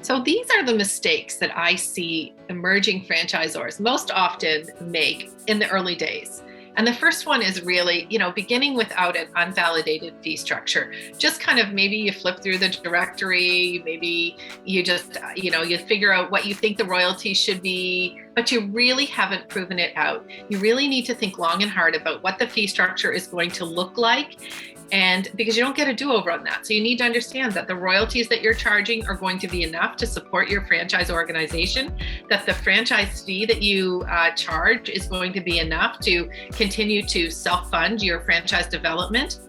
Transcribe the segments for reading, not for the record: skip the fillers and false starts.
So these are the mistakes that I see emerging franchisors most often make in the early days. And the first one is really, beginning without an unvalidated fee structure. Just kind of maybe you flip through the directory, maybe you just, you figure out what you think the royalties should be, but you really haven't proven it out. You really need to think long and hard about what the fee structure is going to look like. And because you don't get a do-over on that. So you need to understand that the royalties that you're charging are going to be enough to support your franchise organization, that the franchise fee that you charge is going to be enough to continue to self-fund your franchise development,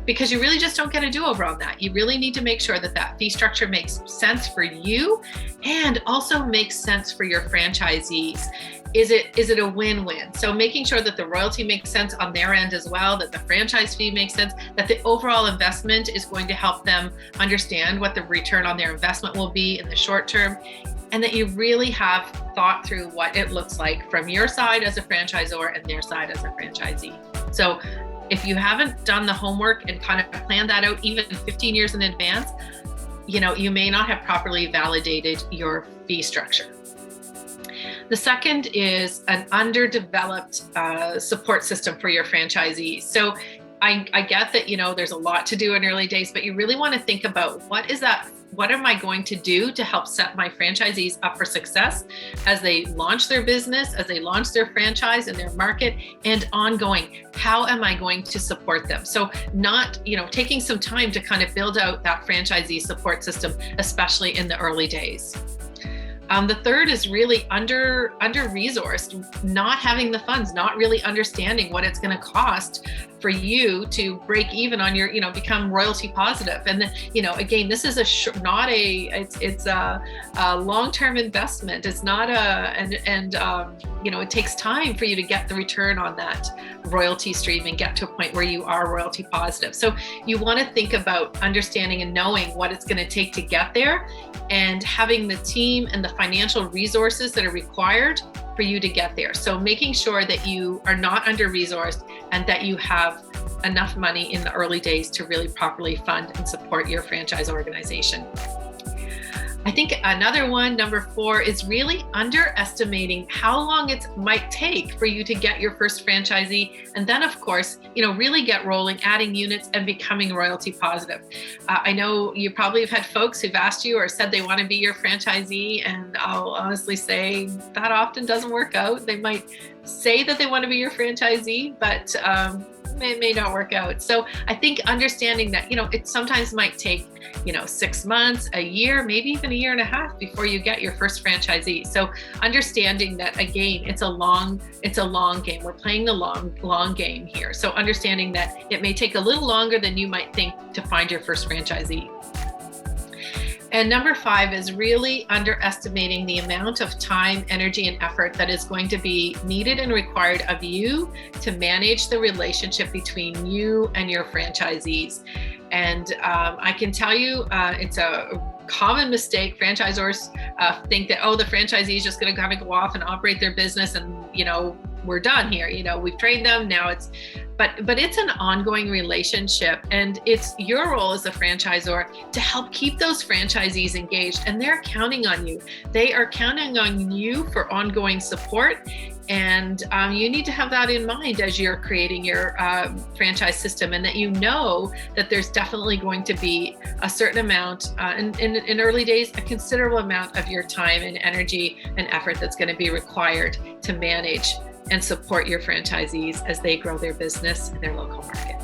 because you really just don't get a do-over on that. You really need to make sure that that fee structure makes sense for you and also makes sense for your franchisees. Is it a win-win? So making sure that the royalty makes sense on their end as well, that the franchise fee makes sense, that the overall investment is going to help them understand what the return on their investment will be in the short term, and that you really have thought through what it looks like from your side as a franchisor and their side as a franchisee. So if you haven't done the homework and kind of planned that out even 15 years in advance, you may not have properly validated your fee structure. The second is an underdeveloped support system for your franchisees. So I get that, there's a lot to do in early days, but you really want to think about what am I going to do to help set my franchisees up for success as they launch their business, as they launch their franchise in their market, and ongoing. How am I going to support them? So not, taking some time to kind of build out that franchisee support system, especially in the early days. The third is really under-resourced, not having the funds, not really understanding what it's going to cost for you to break even on your, become royalty positive. And again, this is it's a long-term investment. It's not it takes time for you to get the return on that royalty stream and get to a point where you are royalty positive. So you want to think about understanding and knowing what it's going to take to get there, and having the team and the financial resources that are required for you to get there. So making sure that you are not under-resourced and that you have enough money in the early days to really properly fund and support your franchise organization. I think another one, number 4, is really underestimating how long it might take for you to get your first franchisee. And then, of course, really get rolling, adding units and becoming royalty positive. I know you probably have had folks who've asked you or said they want to be your franchisee. And I'll honestly say that often doesn't work out. They might say that they want to be your franchisee, but it may not work out. So I think understanding that, it sometimes might take, 6 months, a year, maybe even a year and a half before you get your first franchisee. So understanding that, again, it's a long game. We're playing the long game here. So understanding that it may take a little longer than you might think to find your first franchisee. And number 5 is really underestimating the amount of time, energy, and effort that is going to be needed and required of you to manage the relationship between you and your franchisees. And I can tell you, it's a common mistake. Franchisors think that, the franchisee is just going to kind of go off and operate their business and, we're done here. We've trained them. Now but it's an ongoing relationship, and it's your role as a franchisor to help keep those franchisees engaged, and they're counting on you. They are counting on you for ongoing support. And you need to have that in mind as you're creating your franchise system, and that there's definitely going to be a certain amount, in early days, a considerable amount of your time and energy and effort that's going to be required to manage and support your franchisees as they grow their business in their local market.